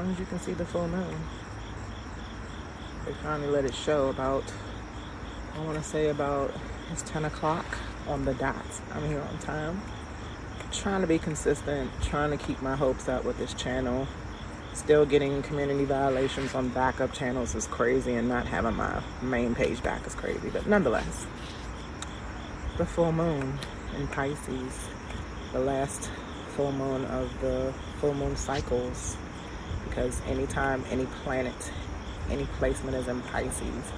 long as you can see the full moon. They finally let it show about, I want to say about, it's 10 o'clock on the dot. I'm here on time. Trying to be consistent, trying to keep my hopes up with this channel. Still getting community violations on backup channels is crazy, and not having my main page back is crazy. But nonetheless, the full moon in Pisces, the last full moon of the full moon cycles, because anytime any planet, any placement is in Pisces,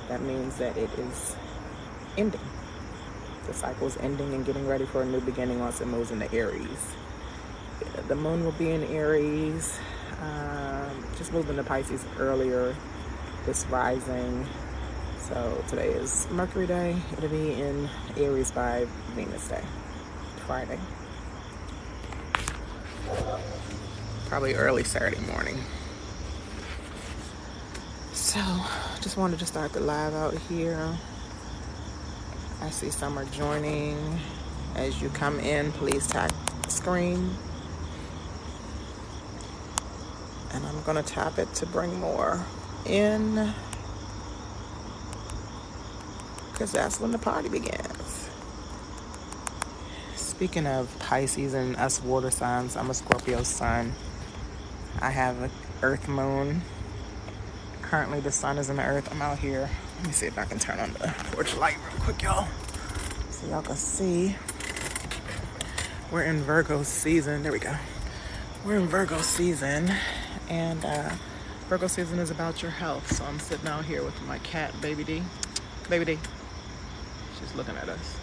that means that it is ending. The cycle is ending and getting ready for a new beginning once it moves into Aries. The moon will be in Aries. Just moved into Pisces earlier this rising. So today is Mercury Day. It'll be in Aries by Venus Day, Friday. Probably early Saturday morning. So just wanted to start the live out here. I see some are joining. As you come in, please tap the screen. And I'm gonna tap it to bring more in, because that's when the party begins. Speaking of Pisces and us water signs, I'm a Scorpio sun. I have an earth moon. Currently the sun is in the earth. I'm out here. Let me see if I can turn on the porch light real quick, y'all, so y'all can see. We're in Virgo season. There we go. We're in Virgo season, and Virgo season is about your health. So I'm sitting out here with my cat, Baby D. Baby D. She's looking at us.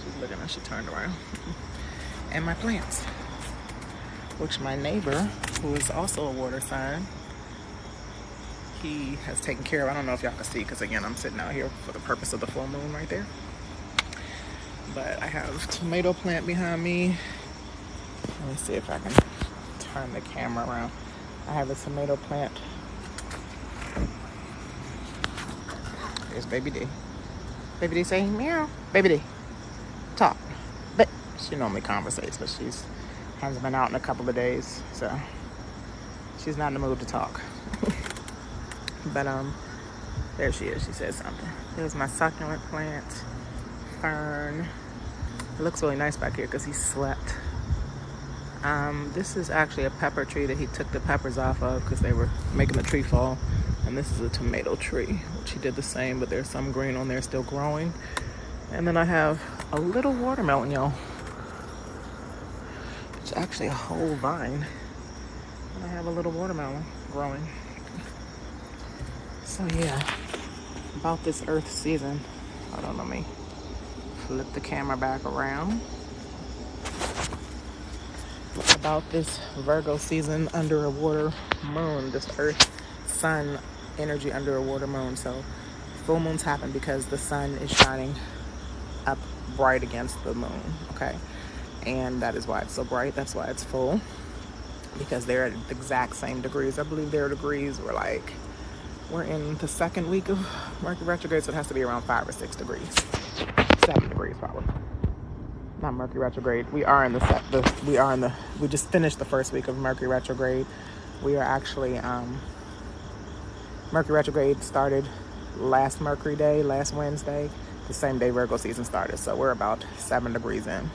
She's looking at us. She turned around. And my plants, which my neighbor, who is also a water sign, he has taken care of. I don't know if y'all can see, because again, I'm sitting out here for the purpose of the full moon right there. But I have tomato plant behind me. Let me see if I can turn the camera around. I have a tomato plant. There's Baby D. Baby D saying meow. Baby D, talk. But she normally conversates, but she's hasn't been out in a couple of days, so she's not in the mood to talk. But there she is. She said something. Here's my succulent plant, fern. It looks really nice back here because he slept. This is actually a pepper tree that he took the peppers off of because they were making the tree fall. And this is a tomato tree, which he did the same, but there's some green on there still growing. And then I have a little watermelon, y'all. It's actually a whole vine. And I have a little watermelon growing. So yeah, about this earth season. Hold on, let me flip the camera back around. About this Virgo season under a water moon, this earth sun energy under a water moon. So full moons happen because the sun is shining up bright against the moon, okay? And that is why it's so bright. That's why it's full, because they're at the exact same degrees. I believe their degrees were like, we're in the second week of Mercury retrograde, so it has to be around 5 or 6 degrees. 7 degrees probably. Not Mercury retrograde. We just finished the first week of Mercury retrograde. We are actually, Mercury retrograde started last Mercury day, last Wednesday, the same day Virgo season started. So we're about 7 degrees in.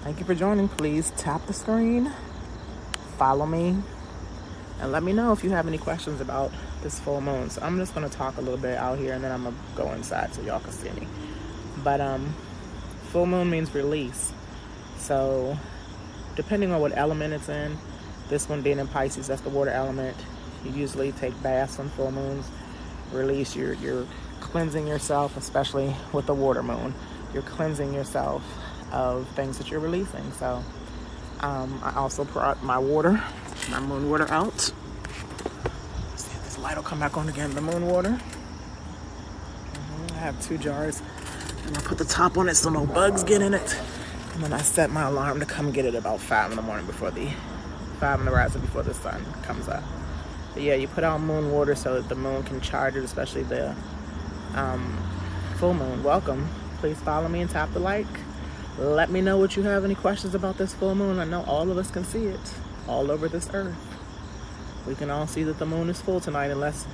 Thank you for joining. Please tap the screen, follow me, and let me know if you have any questions about this full moon. So I'm just going to talk a little bit out here, and then I'm going to go inside so y'all can see me. But full moon means release. So depending on what element it's in, this one being in Pisces, that's the water element. You usually take baths on full moons. Release, you're cleansing yourself, especially with the water moon. You're cleansing yourself of things that you're releasing. So I also brought my water, my moon water out. See if this light will come back on again. The moon water. I have 2 jars, and I put the top on it so no bugs get in it. And then I set my alarm to come get it about 5 in the morning, before the 5 in the rising, before the sun comes up. But yeah, you put out moon water so that the moon can charge it, especially the full moon. Welcome. Please follow me and tap the like. Let me know what you have any questions about this full moon. I know all of us can see it. all over this earth. We can all see that the moon is full tonight unless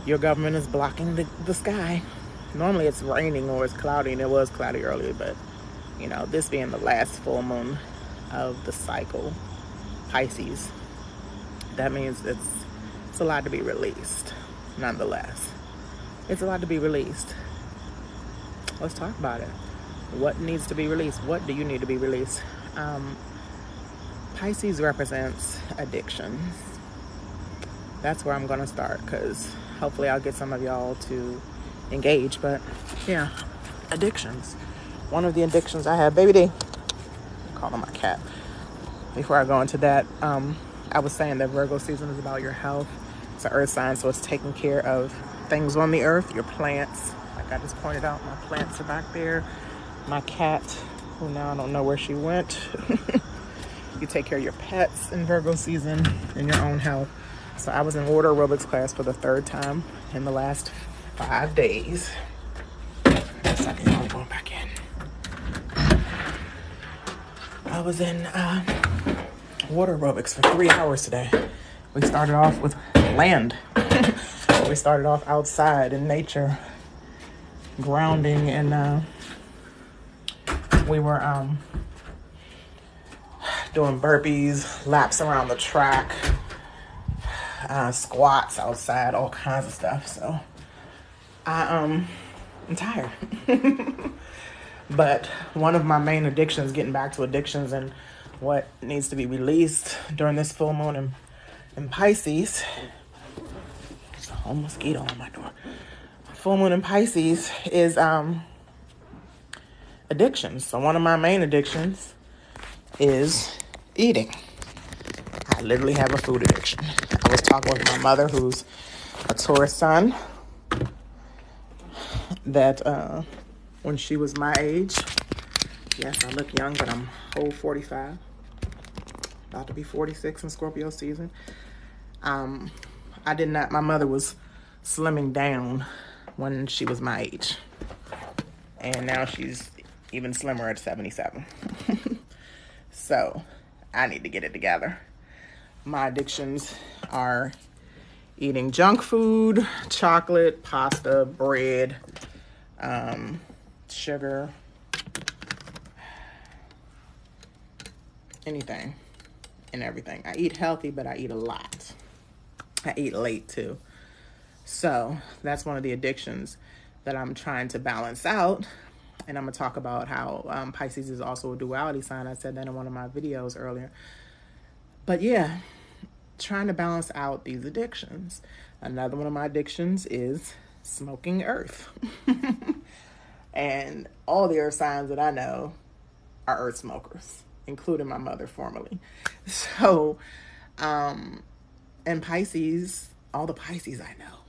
your government is blocking the sky. Normally it's raining or it's cloudy, and it was cloudy earlier, but you know, this being the last full moon of the cycle, Pisces, that means it's a lot to be released. Nonetheless, it's a lot to be released. Let's talk about it. What needs to be released? What do you need to be released? Pisces represents addictions. That's where I'm gonna start, because hopefully I'll get some of y'all to engage. But yeah, addictions. One of the addictions I have, baby D, I'm calling my cat. Before I go into that, I was saying that Virgo season is about your health. It's an earth sign, so it's taking care of things on the earth, your plants. Like I just pointed out, my plants are back there. My cat, who now I don't know where she went. You take care of your pets in Virgo season and your own health. So I was in water aerobics class for the 3rd time in the last 5 days. Second, I'm going back in. I was in water aerobics for 3 hours today. We started off with land. We started off outside in nature, grounding, and we were doing burpees, laps around the track, squats outside, all kinds of stuff. So I'm tired. But one of my main addictions, getting back to addictions and what needs to be released during this full moon in Pisces. There's a whole mosquito on my door. Full moon in Pisces is addictions. So one of my main addictions is eating. I literally have a food addiction. I was talking with my mother, who's a Taurus sun, that when she was my age, yes, I look young, but I'm whole 45, about to be 46 in Scorpio season. My mother was slimming down when she was my age, and now she's even slimmer at 77. So I need to get it together. My addictions are eating junk food, chocolate, pasta, bread, sugar, anything and everything. I eat healthy, but I eat a lot. I eat late too. So that's one of the addictions that I'm trying to balance out. And I'm going to talk about how Pisces is also a duality sign. I said that in one of my videos earlier. But yeah, trying to balance out these addictions. Another one of my addictions is smoking earth. And all the earth signs that I know are earth smokers, including my mother formerly. So, and Pisces, all the Pisces I know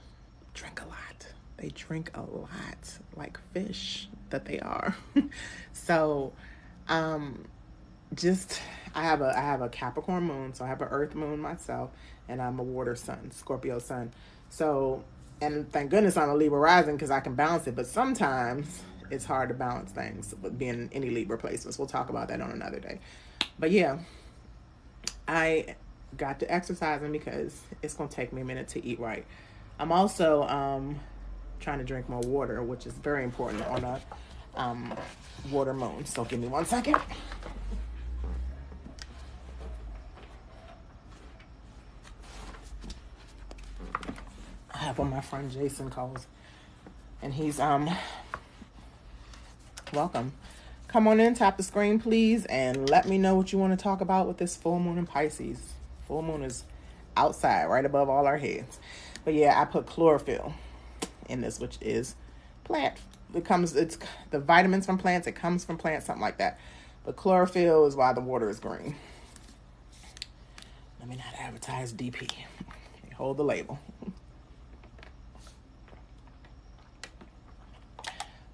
drink a lot. They drink a lot, like fish that they are. So, I have a Capricorn moon, so I have an earth moon myself, and I'm a water sun, Scorpio sun. So, and thank goodness I'm a Libra rising, because I can balance it, but sometimes it's hard to balance things with being any Libra placements. We'll talk about that on another day. But yeah, I got to exercising because it's going to take me a minute to eat right. I'm also trying to drink more water, which is very important on a water moon. So give me 1 second. I have what my friend Jason calls, and he's welcome. Come on in, tap the screen, please, and let me know what you want to talk about with this full moon in Pisces. Full moon is outside, right above all our heads. But yeah, I put chlorophyll in this, which is plant. It's the vitamins from plants. It comes from plants, something like that. But chlorophyll is why the water is green. Let me not advertise DP. Hold the label.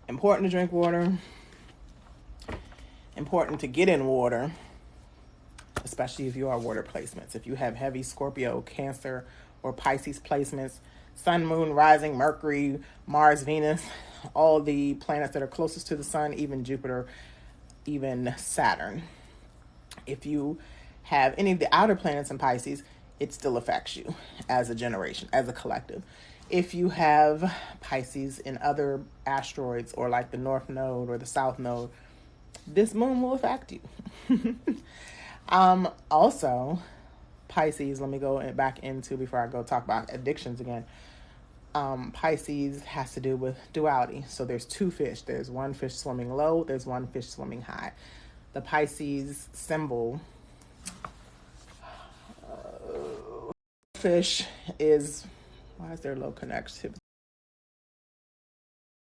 Important to drink water. Important to get in water, especially if you are water placements. If you have heavy Scorpio, Cancer, or Pisces placements, Sun, Moon, Rising, Mercury, Mars, Venus, all the planets that are closest to the Sun, even Jupiter, even Saturn. If you have any of the outer planets in Pisces, it still affects you as a generation, as a collective. If you have Pisces in other asteroids, or like the North Node or the South Node, this moon will affect you. Also, Pisces, let me go back into, before I go talk about addictions again. Pisces has to do with duality. So there's two fish. There's one fish swimming low, there's one fish swimming high. The Pisces symbol, fish is, why is there low connectivity?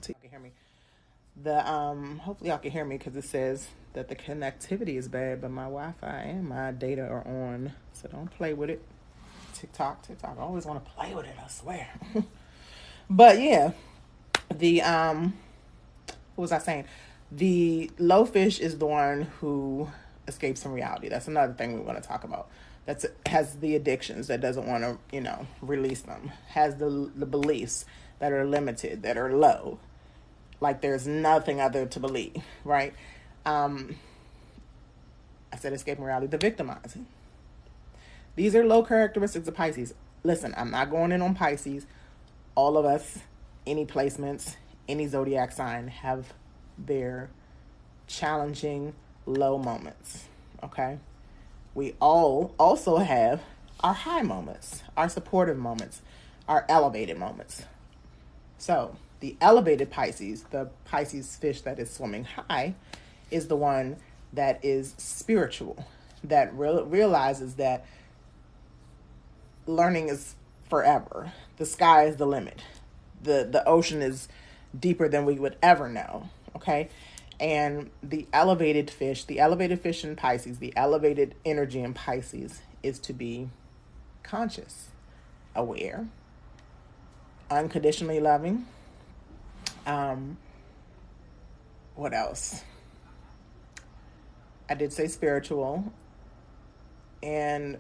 You can hear me. The hopefully y'all can hear me, because it says that the connectivity is bad, but my Wi-Fi and my data are on, so don't play with it. TikTok, I always want to play with it, I swear. But yeah, the what was I saying? The low fish is the one who escapes from reality. That's another thing we want to talk about. That has the addictions, that doesn't want to, release them. Has the beliefs that are limited, that are low. Like there's nothing other to believe, right? I said escaping reality. The victimizing. These are low characteristics of Pisces. Listen, I'm not going in on Pisces. All of us, any placements, any zodiac sign have their challenging low moments, okay? We all also have our high moments, our supportive moments, our elevated moments. So the elevated Pisces, the Pisces fish that is swimming high, is the one that is spiritual, that realizes that learning is forever. The sky is the limit. The ocean is deeper than we would ever know, okay? And the elevated fish in Pisces, the elevated energy in Pisces is to be conscious, aware, unconditionally loving. What else? I did say spiritual, and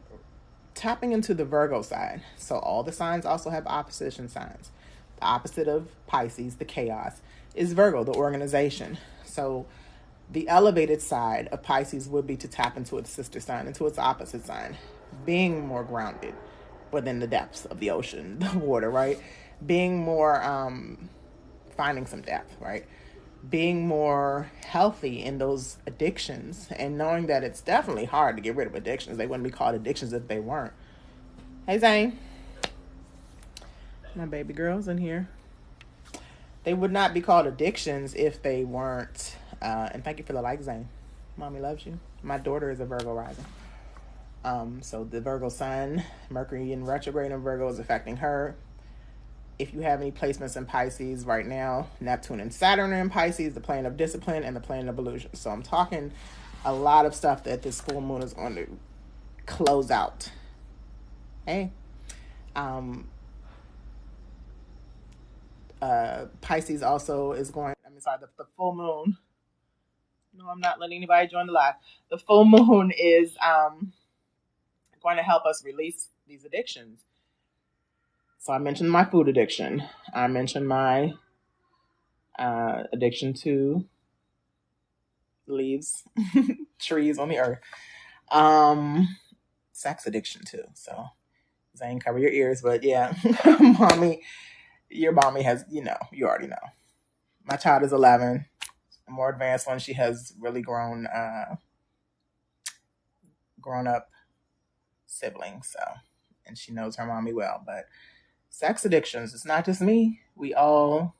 tapping into the Virgo side. So all the signs also have opposition signs. The opposite of Pisces, the chaos, is Virgo, the organization. So the elevated side of Pisces would be to tap into its sister sign, into its opposite sign, being more grounded within the depths of the ocean, the water, right? Being more, finding some depth, right? Being more healthy in those addictions, and knowing that it's definitely hard to get rid of addictions. They wouldn't be called addictions if they weren't. Hey, Zane. My baby girl's in here. They would not be called addictions if they weren't. And thank you for the like, Zane. Mommy loves you. My daughter is a Virgo rising. So the Virgo sun, Mercury in retrograde in Virgo is affecting her. If you have any placements in Pisces right now, Neptune and Saturn are in Pisces, the plane of discipline and the plane of illusion. So I'm talking a lot of stuff that this full moon is going to close out. Hey. Pisces also is going, the full moon. No, I'm not letting anybody join the live. The full moon is going to help us release these addictions. So I mentioned my food addiction. I mentioned my addiction to leaves, trees on the earth. Sex addiction too. So Zane, cover your ears. But yeah, mommy, your mommy has, you already know. My child is 11. A more advanced one. She has really grown up siblings. So, and she knows her mommy well. But sex addictions, it's not just me. We all,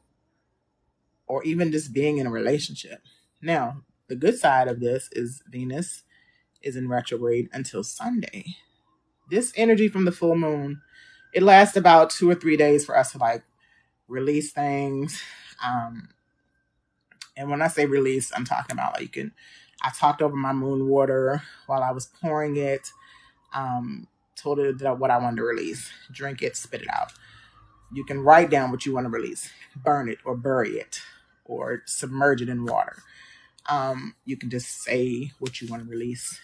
or even just being in a relationship. Now, the good side of this is Venus is in retrograde until Sunday. This energy from the full moon, it lasts about 2 or 3 days for us to release things. And when I say release, I'm talking about I talked over my moon water while I was pouring it. Told it what I wanted to release. Drink it, spit it out. You can write down what you want to release. Burn it or bury it or submerge it in water. You can just say what you want to release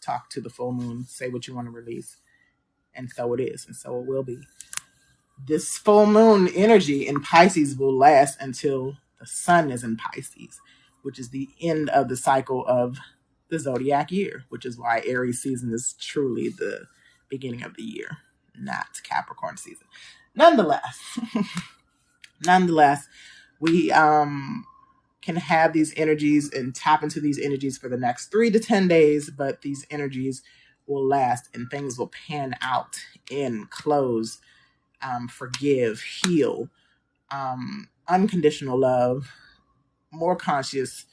talk to the full moon, say what you want to release, and so it is, and so it will be. This full moon energy in Pisces will last until the sun is in Pisces, which is the end of the cycle of the zodiac year, which is why Aries season is truly the beginning of the year, not Capricorn season. Nonetheless, we can have these energies and tap into these energies for the next 3 to 10 days, but these energies will last and things will pan out in close, forgive, heal, unconditional love, more conscious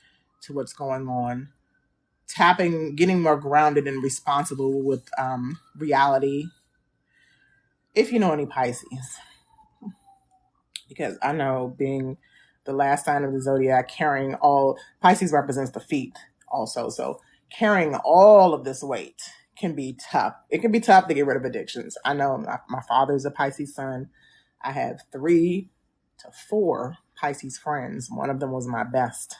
to what's going on, getting more grounded and responsible with reality. If you know any Pisces, because I know being the last sign of the zodiac, carrying all, Pisces represents the feet also. So carrying all of this weight can be tough. It can be tough to get rid of addictions. I know my father's a Pisces sun. I have 3 to 4 Pisces friends. One of them was my best,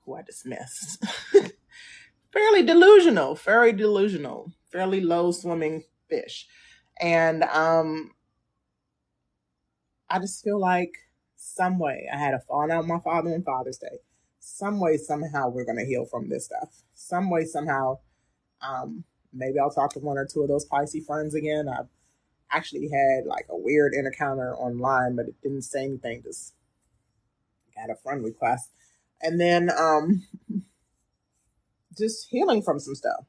who I dismissed. Fairly delusional, fairly low swimming fish. And I just feel like some way, I had a falling out with my father on Father's Day. Some way, somehow, we're going to heal from this stuff. Some way, somehow, maybe I'll talk to 1 or 2 of those Pisces friends again. I've actually had like a weird encounter online, but it didn't say anything. Just got a friend request. And then just healing from some stuff.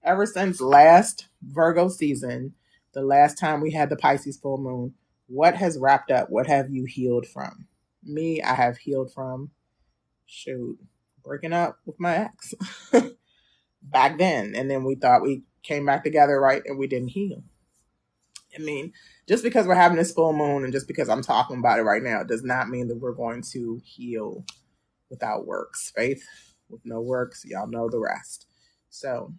Ever since last Virgo season, the last time we had the Pisces full moon, what has wrapped up? What have you healed from? Me, I have healed from, breaking up with my ex back then. And then we thought we came back together, right? And we didn't heal. I mean, just because we're having this full moon and just because I'm talking about it right now does not mean that we're going to heal without works. Faith with no works, y'all know the rest. So,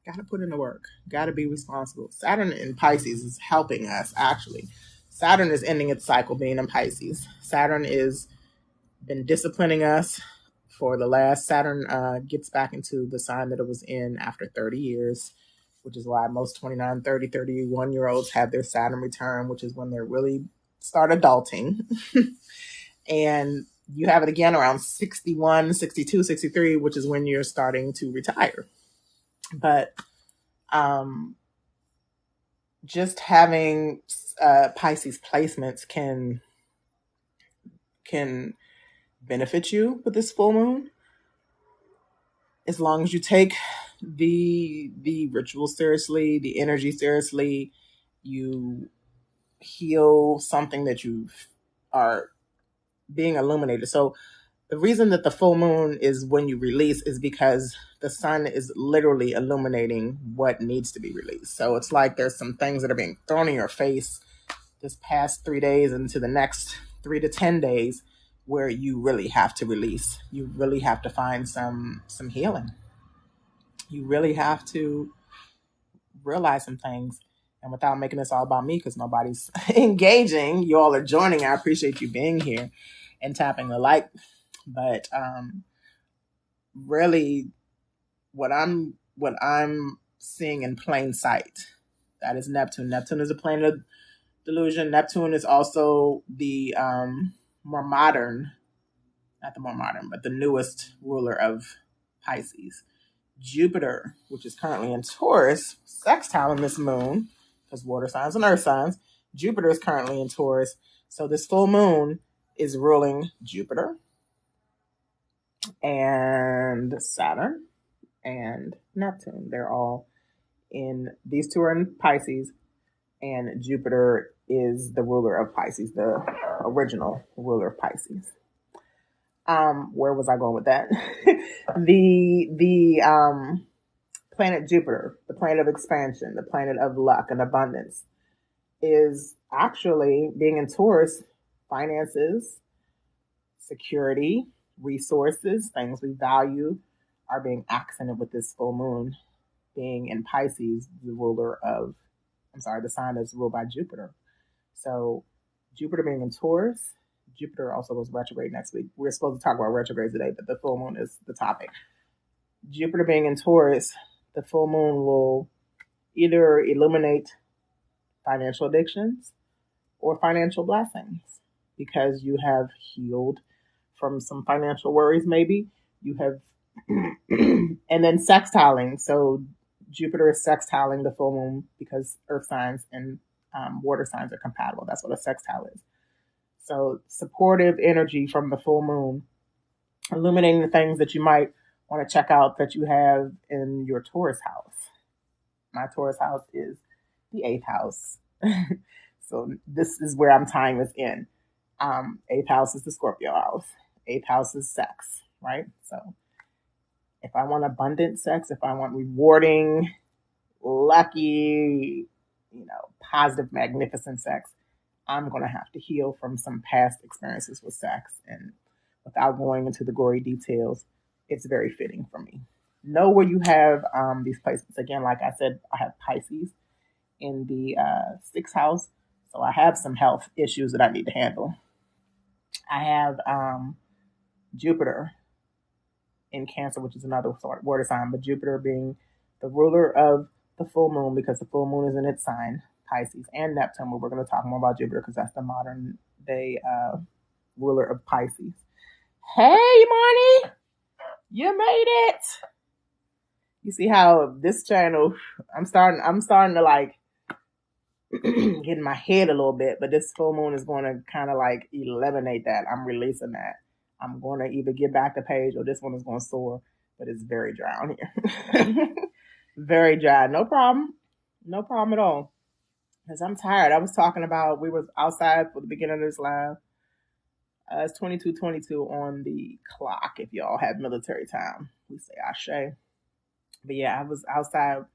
got to put in the work. Got to be responsible. Saturn in Pisces is helping us, actually. Saturn is ending its cycle being in Pisces. Saturn is been disciplining us for the last. Saturn gets back into the sign that it was in after 30 years, which is why most 29, 30, 31-year-olds have their Saturn return, which is when they really start adulting. And you have it again around 61, 62, 63, which is when you're starting to retire. But just having Pisces placements can benefit you with this full moon, as long as you take the ritual seriously, the energy seriously. You heal something that you are being illuminated. So the reason that the full moon is when you release is because the sun is literally illuminating what needs to be released. So it's like there's some things that are being thrown in your face this past 3 days into the next 3 to 10 days where you really have to release. You really have to find some healing. You really have to realize some things. And without making this all about me, because nobody's engaging, you all are joining. I appreciate you being here and tapping the like. But really, what I'm seeing in plain sight, that is Neptune. Neptune is a planet of delusion. Neptune is also the more modern, not the more modern, but the newest ruler of Pisces. Jupiter, which is currently in Taurus, sextile in this moon, because water signs and earth signs. Jupiter is currently in Taurus. So this full moon is ruling Jupiter and Saturn and Neptune. They're all these 2 are in Pisces, and Jupiter is the ruler of Pisces, the original ruler of Pisces. Where was I going with that? the planet Jupiter, the planet of expansion, the planet of luck and abundance, is actually being in Taurus. Finances, security, resources, things we value are being accented with this full moon being in Pisces, the sign that's ruled by Jupiter. So Jupiter being in Taurus, Jupiter also goes retrograde next week. We're supposed to talk about retrogrades today, but the full moon is the topic. Jupiter being in Taurus, the full moon will either illuminate financial addictions or financial blessings, because you have healed from some financial worries. Maybe you have And then sextiling. So Jupiter is sextiling the full moon because earth signs and water signs are compatible. That's what a sextile is. So supportive energy from the full moon, illuminating the things that you might want to check out that you have in your Taurus house. My Taurus house is the eighth house. So this is where I'm tying this in. Eighth house is the Scorpio house. Eighth house is sex, right? So if I want abundant sex, if I want rewarding, lucky, positive, magnificent sex, I'm going to have to heal from some past experiences with sex. And without going into the gory details, it's very fitting for me. Know where you have these placements. Again, like I said, I have Pisces in the sixth house. So I have some health issues that I need to handle. I have Jupiter in Cancer, which is another sort of water sign, but Jupiter being the ruler of the full moon because the full moon is in its sign, Pisces, and Neptune. But we're going to talk more about Jupiter because that's the modern day ruler of Pisces. Hey, Marnie, you made it. You see how this channel, I'm starting to like get in my head a little bit, but this full moon is going to kind of like eliminate that. I'm releasing that. I'm going to either get back the page or this one is going to soar, but it's very dry on here. Very dry. No problem. No problem at all. Because I'm tired. I was talking about, we were outside for the beginning of this live. It's 22:22 on the clock if y'all have military time. We say ashe. But yeah, I was outside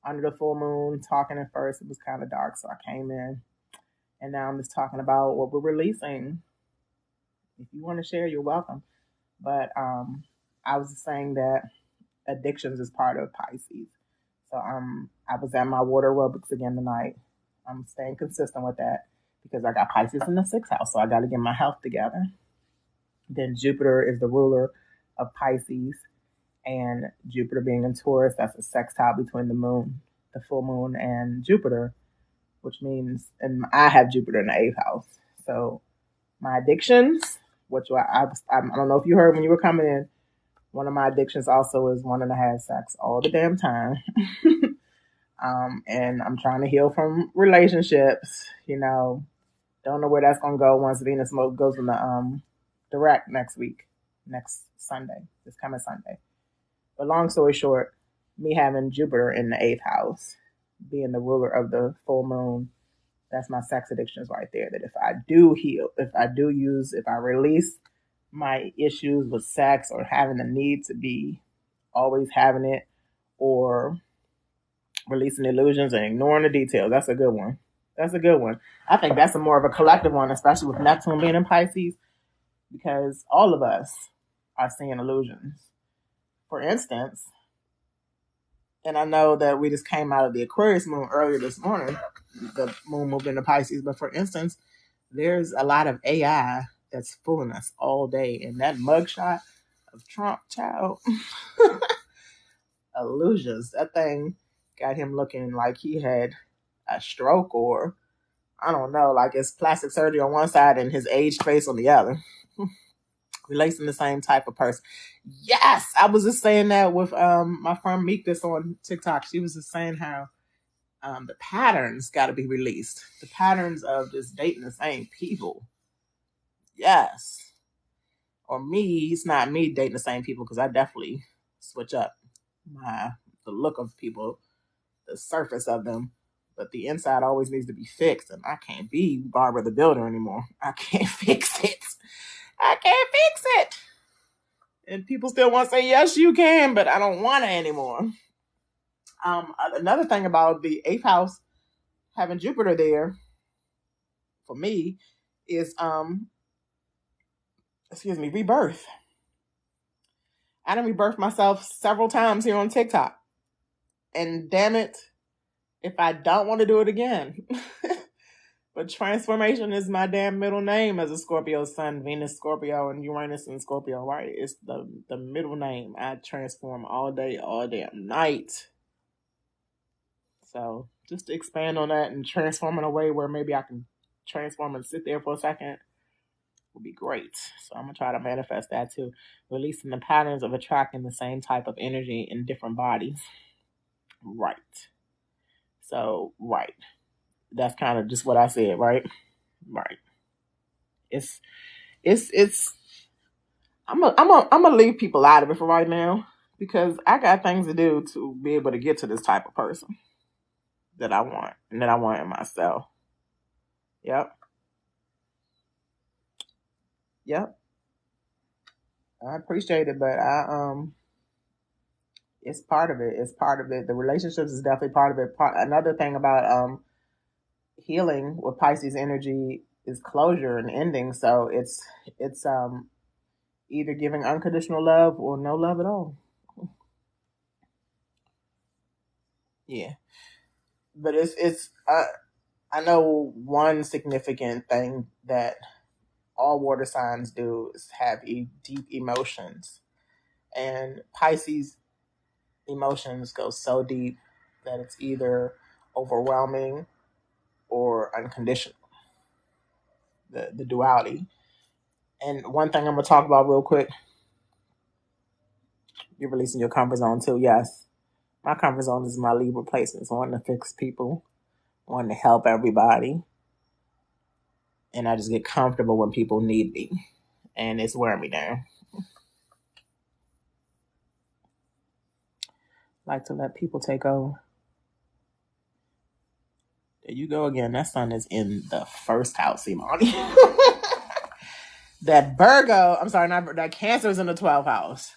under the full moon talking at first. It was kind of dark, so I came in. And now I'm just talking about what we're releasing. If you want to share, you're welcome. But I was just saying that addictions is part of Pisces. So I was at my water aerobics again tonight. I'm staying consistent with that because I got Pisces in the sixth house, so I got to get my health together. Then Jupiter is the ruler of Pisces, and Jupiter being in Taurus, that's a sextile between the moon, the full moon, and Jupiter, which means, and I have Jupiter in the eighth house. So my addictions, which I don't know if you heard when you were coming in, one of my addictions also is wanting to have sex all the damn time. And I'm trying to heal from relationships, don't know where that's going to go once Venus goes in the direct next Sunday, this coming Sunday. But long story short, me having Jupiter in the eighth house, being the ruler of the full moon, that's my sex addictions right there. That if I do heal, if I release my issues with sex or having the need to be always having it or releasing illusions and ignoring the details, that's a good one. That's a good one. I think that's a more of a collective one, especially with Neptune being in Pisces, because all of us are seeing illusions. For instance, and I know that we just came out of the Aquarius moon earlier this morning, the moon moved into Pisces, but for instance, there's a lot of AI that's fooling us all day. And that mugshot of Trump, child, illusions. That thing got him looking like he had a stroke or, I don't know, like it's plastic surgery on one side and his aged face on the other. Releasing the same type of person. Yes, I was just saying that with my friend Meek this on TikTok. She was just saying how the patterns got to be released. The patterns of just dating the same people. Yes. Or me, it's not me dating the same people because I definitely switch up the look of people, the surface of them, but the inside always needs to be fixed, and I can't be Barbara the Builder anymore. I can't fix it. I can't fix it. And people still want to say, yes, you can, but I don't want it anymore. Another thing about the eighth house having Jupiter there for me is, rebirth. I done rebirthed myself several times here on TikTok. And damn it, if I don't want to do it again. But transformation is my damn middle name as a Scorpio sun, Venus Scorpio, and Uranus in Scorpio, right? It's the middle name. I transform all day, all damn night. So just to expand on that and transform in a way where maybe I can transform and sit there for a second. would be great. So I'm gonna try to manifest that too. Releasing the patterns of attracting the same type of energy in different bodies. Right. So right. That's kind of just what I said, right? Right. It's it's I'm gonna leave people out of it for right now because I got things to do to be able to get to this type of person that I want and that I want in myself. Yep. Yep. I appreciate it, but it's part of it. It's part of it. The relationships is definitely part of it. Another thing about healing with Pisces energy is closure and ending. So it's either giving unconditional love or no love at all. Yeah, but it's I know one significant thing that all water signs do is have deep emotions, and Pisces emotions go so deep that it's either overwhelming or unconditional. The duality. And one thing I'm gonna talk about real quick, you're releasing your comfort zone too. Yes, my comfort zone is my Libra placements, wanting to fix people, wanting to help everybody, and I just get comfortable when people need me, and it's wearing me down. Like to let people take over. There you go again. That sun is in the first house, Imani. That Virgo, I'm sorry, not that Cancer is in the 12th house.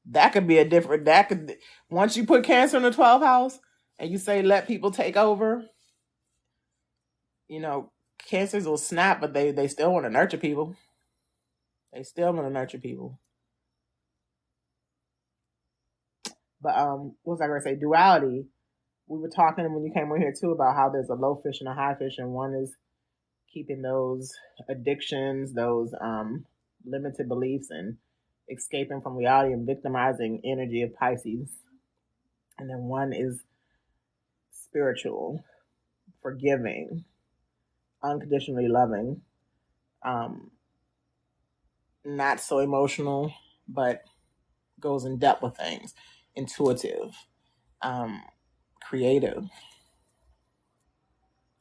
That could be a different. That could once you put Cancer in the 12th house and you say let people take over. You know, Cancers will snap, but they still want to nurture people. They still want to nurture people. But what was I going to say? Duality. We were talking when you came in here too about how there's a low fish and a high fish, and one is keeping those addictions, those limited beliefs, and escaping from reality and victimizing energy of Pisces. And then one is spiritual, forgiving, unconditionally loving, um, not so emotional, but goes in depth with things, intuitive, creative.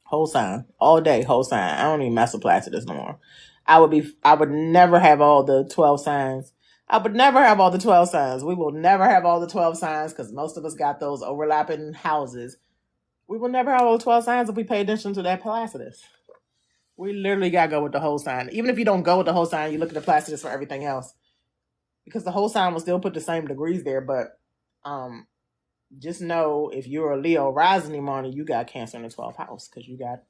Whole sign all day, whole sign. I don't even mess with Placidus no more. I would never have all the 12 signs. I would never have all the 12 signs. We will never have all the 12 signs because most of us got those overlapping houses. We will never have all the 12 signs if we pay attention to that Placidus. We literally got to go with the whole sign. Even if you don't go with the whole sign, you look at the Placidus for everything else. Because the whole sign will still put the same degrees there. But just know if you're a Leo rising Imani, you got Cancer in the 12th house because you got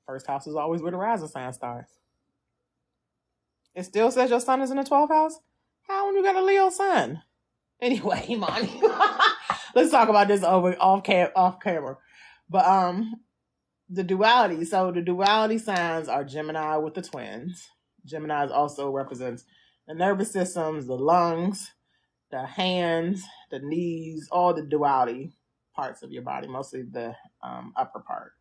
first house is always where the rising sign starts. It still says your sun is in the 12th house? How when you got a Leo sun? Anyway, Imani. Let's talk about this off camera. But the duality. So the duality signs are Gemini with the twins. Gemini also represents the nervous systems, the lungs, the hands, the knees, all the duality parts of your body, mostly the upper part.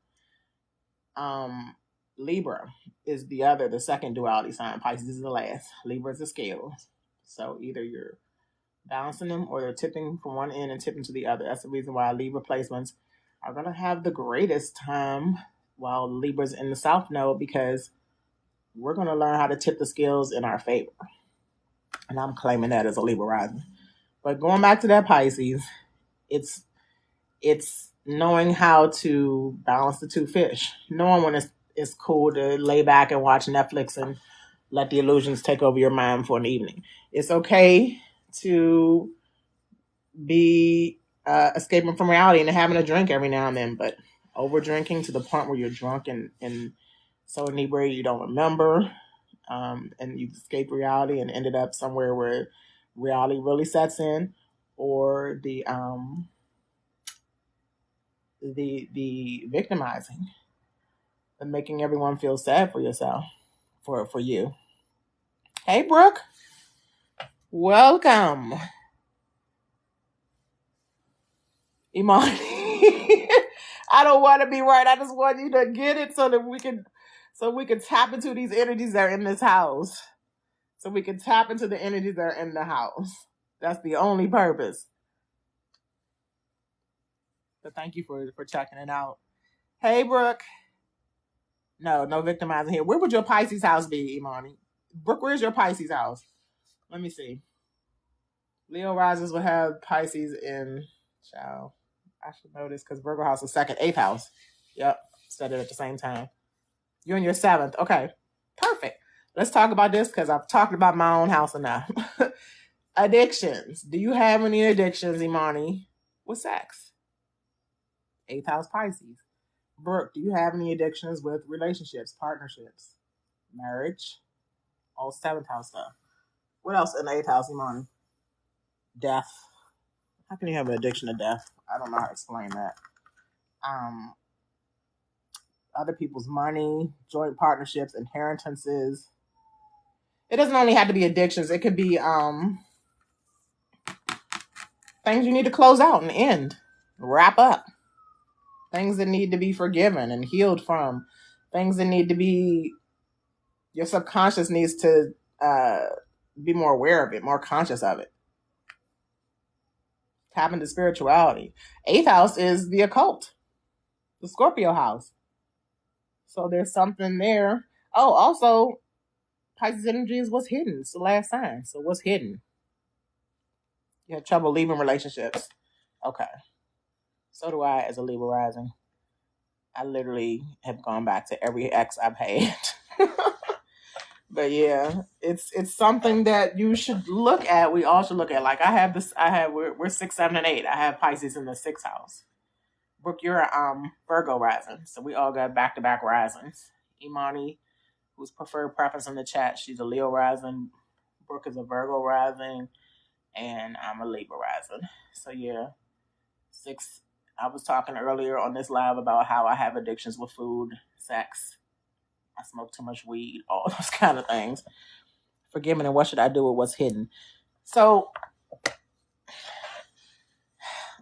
Libra is the second duality sign. Pisces is the last. Libra is the scales. So either you're balancing them or they're tipping from one end and tipping to the other. That's the reason why Libra placements are going to have the greatest time while Libra's in the South Node, because we're going to learn how to tip the scales in our favor. And I'm claiming that as a Libra rising. But going back to that Pisces, it's knowing how to balance the two fish. Knowing when it's cool to lay back and watch Netflix and let the illusions take over your mind for an evening. It's okay to be escaping from reality and having a drink every now and then, but over drinking to the point where you're drunk and so inebriated you don't remember, and you escape reality and ended up somewhere where reality really sets in, or the victimizing and making everyone feel sad for yourself, for you. Hey, Brooke, welcome. Imani. I don't want to be right. I just want you to get it so that we can So we can tap into these energies that are in this house. So we can tap into the energies that are in the house. That's the only purpose. But thank you for checking it out. Hey, Brooke. No victimizing here. Where would your Pisces house be, Imani? Brooke, where's your Pisces house? Let me see. Leo risers will have Pisces in child. I should know this because Virgo house is second, eighth house. Yep. Said it at the same time. You're in your seventh. Okay. Perfect. Let's talk about this because I've talked about my own house enough. Addictions. Do you have any addictions, Imani, with sex? Eighth house Pisces. Brooke, do you have any addictions with relationships, partnerships, marriage? All seventh house stuff. What else in the eighth house, Imani? Death. How can you have an addiction to death? I don't know how to explain that. Other people's money, joint partnerships, inheritances. It doesn't only have to be addictions. It could be things you need to close out and end, wrap up. Things that need to be forgiven and healed from. Things that need to be, your subconscious needs to be more aware of it, more conscious of it. Tap into spirituality. Eighth house is the occult, the Scorpio house. So there's something there. Oh, also, Pisces energy is what's hidden. It's the last sign. So what's hidden? You have trouble leaving relationships. Okay. So do I as a Libra rising. I literally have gone back to every ex I've had. But yeah, it's something that you should look at. We all should look at. Like we're 6, 7, and 8. I have Pisces in the 6th house. Brooke, you're a Virgo rising. So we all got back-to-back risings. Imani, who's preferred preference in the chat, she's a Leo rising. Brooke is a Virgo rising. And I'm a Libra rising. So yeah, 6. I was talking earlier on this live about how I have addictions with food, sex. I smoke too much weed, all those kind of things. Forgiven, and what should I do with what's hidden? So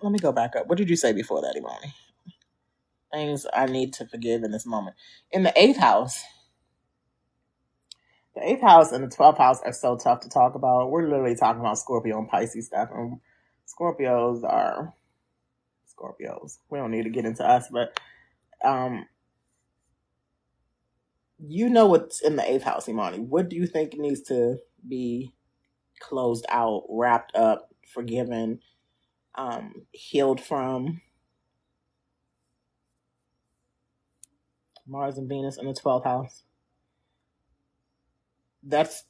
let me go back up. What did you say before that, Imani? Things I need to forgive in this moment. In the 8th house, the 8th house and the 12th house are so tough to talk about. We're literally talking about Scorpio and Pisces stuff. And Scorpios are Scorpios. We don't need to get into us, but you know what's in the 8th house, Imani. What do you think needs to be closed out, wrapped up, forgiven, healed from? Mars and Venus in the 12th house. That's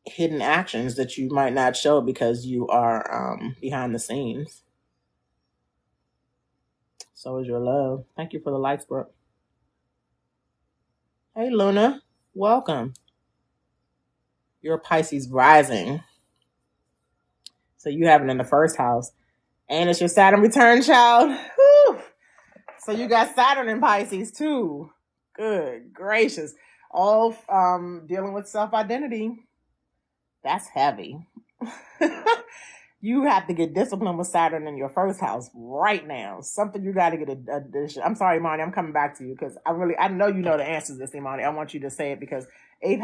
hidden actions that you might not show because you are behind the scenes. So is your love. Thank you for the likes, Brooke. Hey, Luna. Welcome. You're a Pisces rising. So you have it in the 1st house. And it's your Saturn return, child. Whew. So you got Saturn in Pisces too. Good gracious. All dealing with self-identity. That's heavy. You have to get disciplined with Saturn in your 1st house right now. Something you got to get addition. I'm sorry, Imani. I'm coming back to you because I know you know the answers to this, Imani. I want you to say it because 8th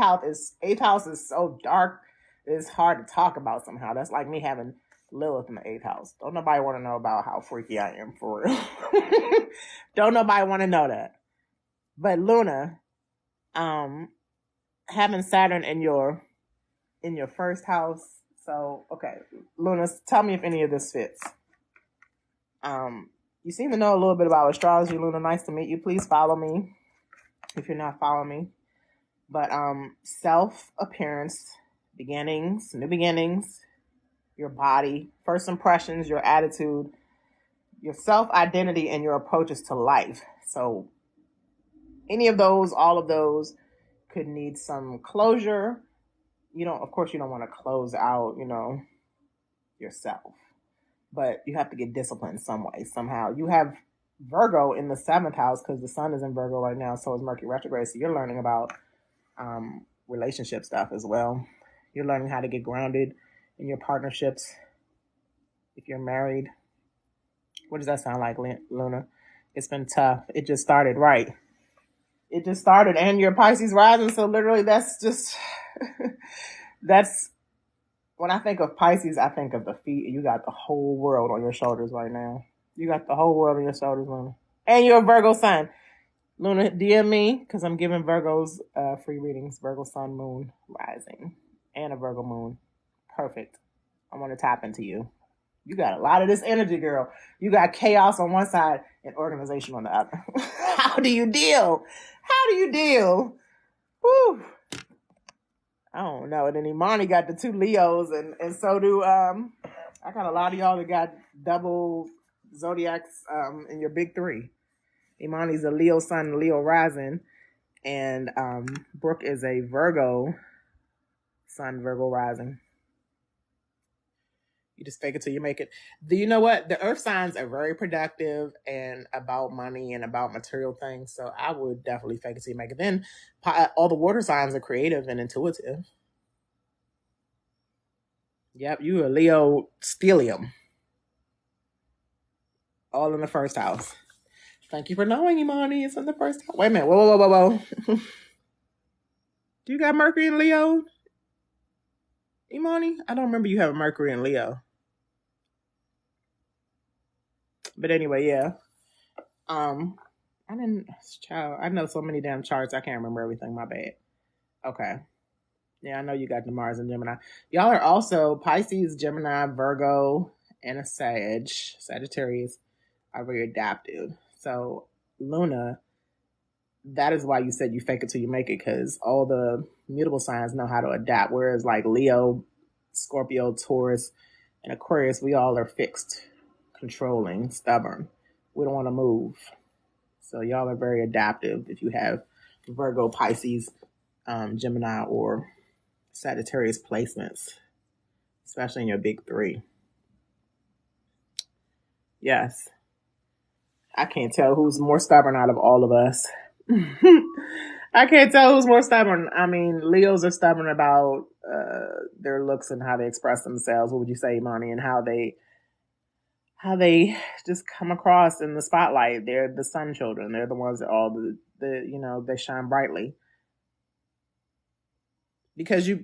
house is so dark. It's hard to talk about somehow. That's like me having Lilith in the 8th house. Don't nobody want to know about how freaky I am for real. Don't nobody want to know that. But Luna, having Saturn in your 1st house. So, okay, Luna, tell me if any of this fits. You seem to know a little bit about astrology, Luna. Nice to meet you. Please follow me if you're not following me. But self-appearance, beginnings, new beginnings, your body, first impressions, your attitude, your self-identity, and your approaches to life. So any of those, all of those could need some closure. Of course, you don't want to close out, yourself. But you have to get disciplined some way, somehow. You have Virgo in the 7th house because the sun is in Virgo right now. So is Mercury retrograde. So you're learning about relationship stuff as well. You're learning how to get grounded in your partnerships. If you're married, what does that sound like, Luna? It's been tough. It just started right. It just started, and your Pisces rising. So literally, that's just that's when I think of Pisces, I think of the feet. You got the whole world on your shoulders right now. You got the whole world on your shoulders, Luna. And you're a Virgo sun. Luna, DM me because I'm giving Virgos free readings. Virgo sun, moon, rising, and a Virgo moon. Perfect. I want to tap into you. You got a lot of this energy, girl. You got chaos on one side and organization on the other. How do you deal? How do you deal? Whew. I don't know. And then Imani got the 2 Leos, and so do I got a lot of y'all that got double zodiacs in your big 3. Imani's a Leo sun, Leo rising, and Brooke is a Virgo sun, Virgo rising. You just fake it till you make it. Do you know what? The earth signs are very productive and about money and about material things. So I would definitely fake it till you make it. Then all the water signs are creative and intuitive. Yep, you a Leo stellium. All in the first house. Thank you for knowing, Imani. It's in the first house. Wait a minute. Whoa. Do you got Mercury in Leo? Imani? I don't remember you having Mercury in Leo. But anyway, yeah. I know so many damn charts. I can't remember everything. My bad. Okay. Yeah, I know you got the Mars and Gemini. Y'all are also Pisces, Gemini, Virgo, and a Sagittarius are very adaptive. So Luna, that is why you said you fake it till you make it, because all the mutable signs know how to adapt. Whereas like Leo, Scorpio, Taurus, and Aquarius, we all are fixed, controlling, stubborn. We don't want to move. So y'all are very adaptive if you have Virgo, Pisces, Gemini, or Sagittarius placements, especially in your big 3. Yes. I can't tell who's more stubborn out of all of us. I can't tell who's more stubborn. I mean, Leos are stubborn about their looks and how they express themselves. What would you say, Imani? And how they just come across in the spotlight. They're the sun children. They're the ones that all they shine brightly. Because I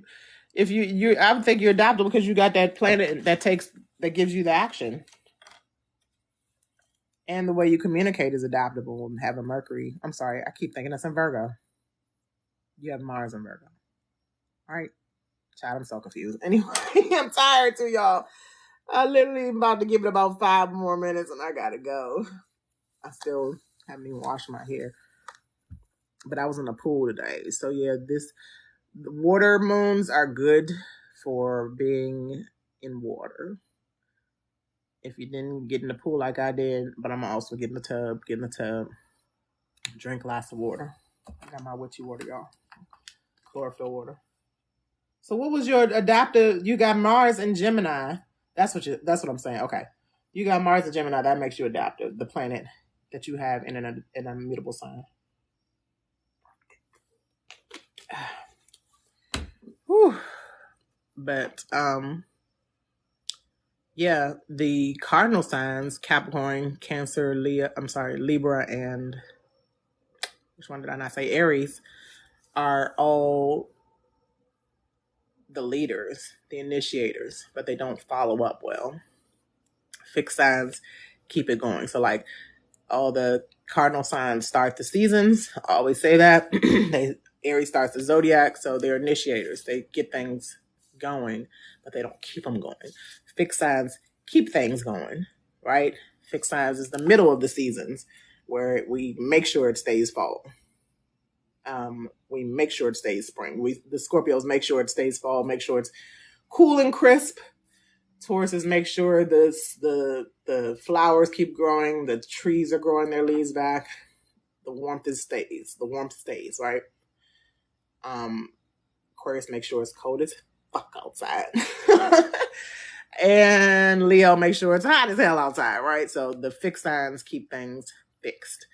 would think you're adaptable because you got that planet that gives you the action. And the way you communicate is adaptable and have a Mercury. I'm sorry, I keep thinking that's in Virgo. You have Mars in Virgo. All right. Child, I'm so confused. Anyway, I'm tired too, y'all. I literally am about to give it about 5 more minutes and I gotta go. I still haven't even washed my hair. But I was in the pool today. So yeah, the water moons are good for being in water. If you didn't get in the pool like I did, but I'm also get in the tub, drink lots of water. I got my witchy water, y'all. Chlorophyll water. So what was your adaptive? You got Mars and Gemini. That's what I'm saying. Okay. You got Mars and Gemini. That makes you adaptive. The planet that you have in an immutable sign. Whew. But yeah, the cardinal signs, Capricorn, Cancer, Libra, and which one did I not say? Aries, are all the leaders, the initiators, but they don't follow up well. Fixed signs keep it going. So like all the cardinal signs start the seasons. I always say that. Aries starts the zodiac, so they're initiators. They get things going, but they don't keep them going. Fixed signs keep things going, right? Fixed signs is the middle of the seasons where we make sure it stays fall. We make sure it stays spring. The Scorpios make sure it stays fall, make sure it's cool and crisp. Tauruses make sure the flowers keep growing, the trees are growing their leaves back. The warmth stays, right? Aquarius make sure it's cold as fuck outside. And Leo make sure it's hot as hell outside, right? So the fixed signs keep things fixed.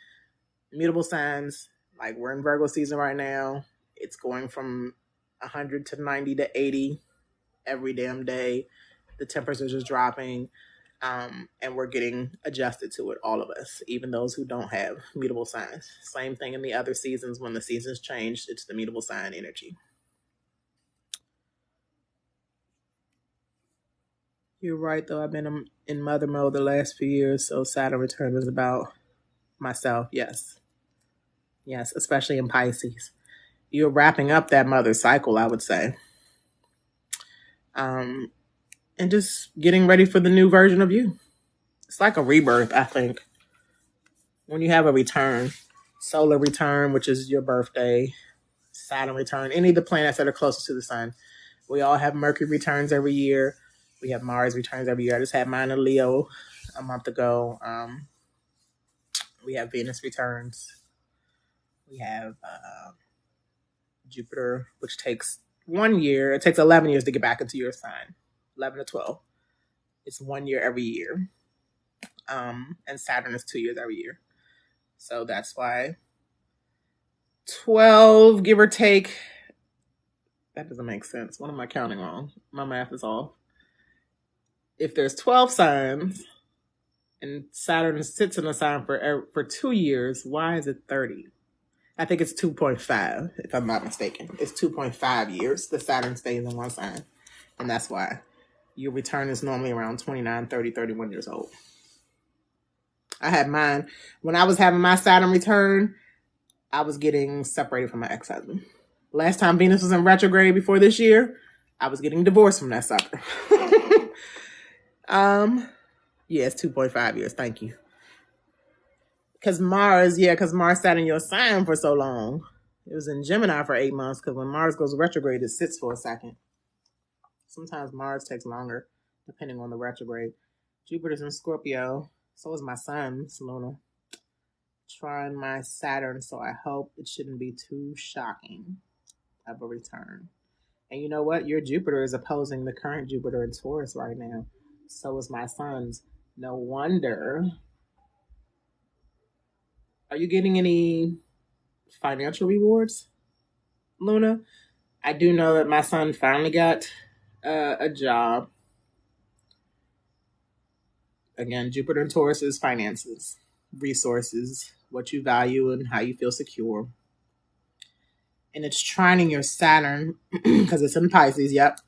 Mutable signs, like we're in Virgo season right now. It's going from 100 to 90 to 80 every damn day. The temperatures are dropping. And we're getting adjusted to it, all of us, even those who don't have mutable signs. Same thing in the other seasons. When the seasons change, it's the mutable sign energy. You're right, though. I've been in mother mode the last few years, so Saturn return is about myself. Yes. Yes, especially in Pisces. You're wrapping up that mother cycle, I would say. And just getting ready for the new version of you. It's like a rebirth, I think. When you have a return, solar return, which is your birthday, Saturn return, any of the planets that are closest to the sun. We all have Mercury returns every year. We have Mars returns every year. I just had mine in Leo a month ago. We have Venus returns. We have Jupiter, which takes 1 year. It takes 11 years to get back into your sign. 11 to 12. It's 1 year every year. And Saturn is 2 years every year. So that's why 12, give or take. That doesn't make sense. What am I counting wrong? My math is off. If there's 12 signs and Saturn sits in a sign for 2 years, why is it 30? I think it's 2.5, if I'm not mistaken. It's 2.5 years. The Saturn stays in one sign. And that's why your return is normally around 29, 30, 31 years old. I had mine. When I was having my Saturn return, I was getting separated from my ex-husband. Last time Venus was in retrograde before this year, I was getting divorced from that sucker. Yeah, it's 2.5 years. Thank you. Because Mars sat in your sign for so long. It was in Gemini for 8 months, because when Mars goes retrograde, it sits for a second. Sometimes Mars takes longer, depending on the retrograde. Jupiter's in Scorpio. So is my sun, Luna. Trying my Saturn, so I hope it shouldn't be too shocking of a return. And you know what? Your Jupiter is opposing the current Jupiter in Taurus right now. So is my sun's. No wonder. Are you getting any financial rewards, Luna? I do know that my son finally got a job. Again, Jupiter and Taurus is finances, resources, what you value and how you feel secure. And it's trining your Saturn because it's in Pisces, yep,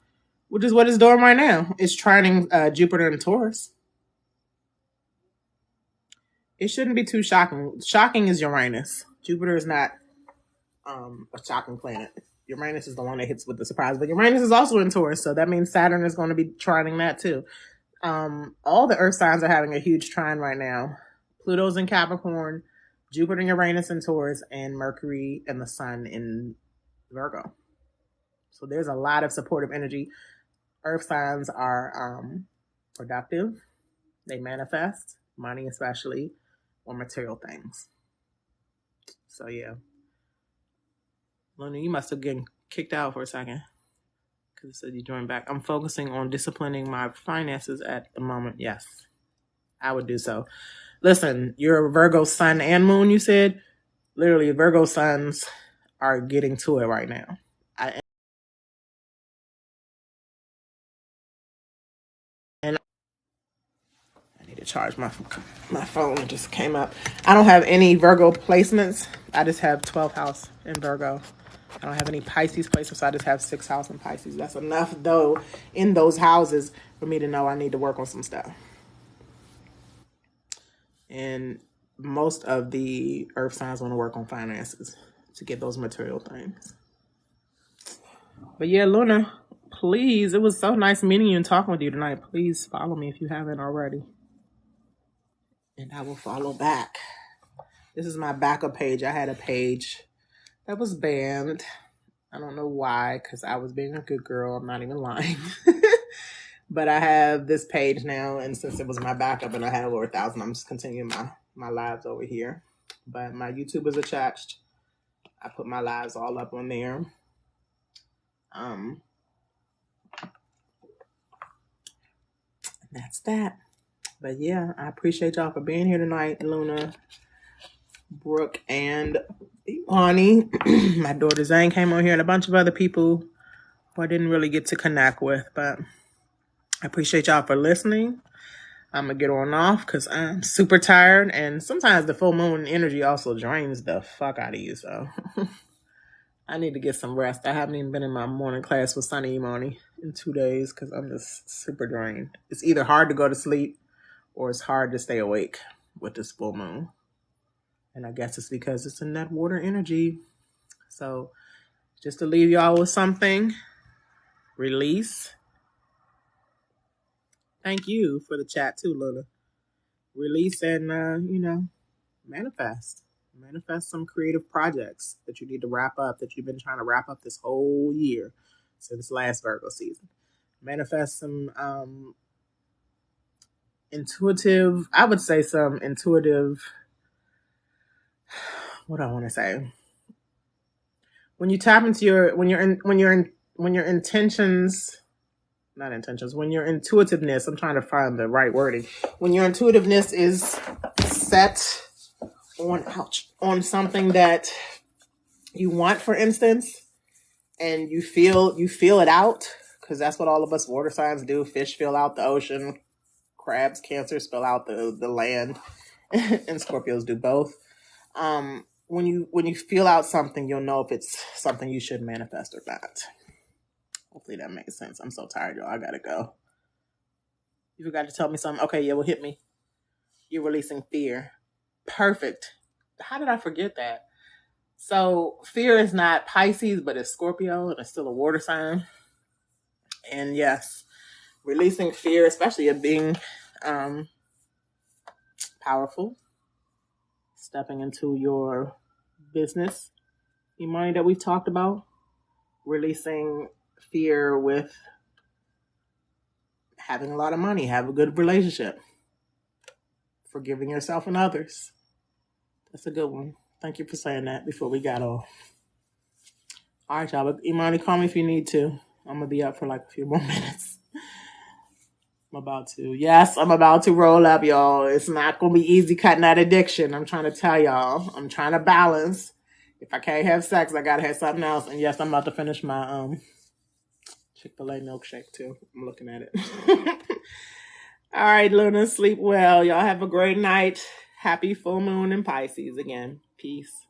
which is what it's doing right now. It's trining Jupiter and Taurus. It shouldn't be too shocking. Shocking is Uranus. Jupiter is not a shocking planet. Uranus is the one that hits with the surprise. But Uranus is also in Taurus, so that means Saturn is going to be trining that too. All the Earth signs are having a huge trine right now. Pluto's in Capricorn, Jupiter and Uranus in Taurus, and Mercury and the Sun in Virgo. So there's a lot of supportive energy. Earth signs are productive. They manifest, money especially, or material things. So yeah. Luna, you must have gotten kicked out for a second because it said you joined back. I'm focusing on disciplining my finances at the moment. Yes, I would do so. Listen, you're a Virgo sun and moon, you said. Literally, Virgo suns are getting to it right now. I need to charge my phone. It just came up. I don't have any Virgo placements. I just have 12th house in Virgo. I don't have any Pisces placements, so I just have 6th house in Pisces. That's enough, though, in those houses for me to know I need to work on some stuff. And most of the Earth signs want to work on finances to get those material things. But yeah, Luna, please, it was so nice meeting you and talking with you tonight. Please follow me if you haven't already. And I will follow back. This is my backup page. I had a page that was banned. I don't know why, because I was being a good girl. I'm not even lying. But I have this page now, and since it was my backup and I had over 1,000, I'm just continuing my lives over here. But my YouTube is attached. I put my lives all up on there. That's that. But yeah, I appreciate y'all for being here tonight, Luna, Brooke, and Bonnie. My daughter Zane came on here, and a bunch of other people who I didn't really get to connect with, but I appreciate y'all for listening. I'm going to get on off because I'm super tired. And sometimes the full moon energy also drains the fuck out of you. So I need to get some rest. I haven't even been in my morning class with Sunny Imani in 2 days because I'm just super drained. It's either hard to go to sleep or it's hard to stay awake with this full moon. And I guess it's because it's in that water energy. So just to leave y'all with something, release. Thank you for the chat too, Luna. Release and, manifest. Manifest some creative projects that you need to wrap up, that you've been trying to wrap up this whole year since last Virgo season. Manifest some intuitive, what do I want to say? When you tap into when your intuitiveness, I'm trying to find the right wording. When your intuitiveness is set on something that you want, for instance, and you feel it out, because that's what all of us water signs do. Fish feel out the ocean, crabs, Cancers fill out the land, and Scorpios do both. When you feel out something, you'll know if it's something you should manifest or not. Hopefully that makes sense. I'm so tired, y'all. I gotta go. You forgot to tell me something. Okay, yeah, well, hit me. You're releasing fear. Perfect. How did I forget that? So fear is not Pisces, but it's Scorpio, and it's still a water sign. And yes, releasing fear, especially of being powerful, stepping into your business, the money that we've talked about, releasing fear with having a lot of money, have a good relationship, forgiving yourself and others. That's a good one. Thank you for saying that before we got off. All right, y'all. Imani, call me if you need to. I'm going to be up for like a few more minutes. I'm about to roll up, y'all. It's not going to be easy cutting that addiction. I'm trying to tell y'all. I'm trying to balance. If I can't have sex, I got to have something else. And yes, I'm about to finish my Chick-fil-A milkshake too. I'm looking at it. All right, Luna, sleep well. Y'all have a great night. Happy full moon in Pisces again. Peace.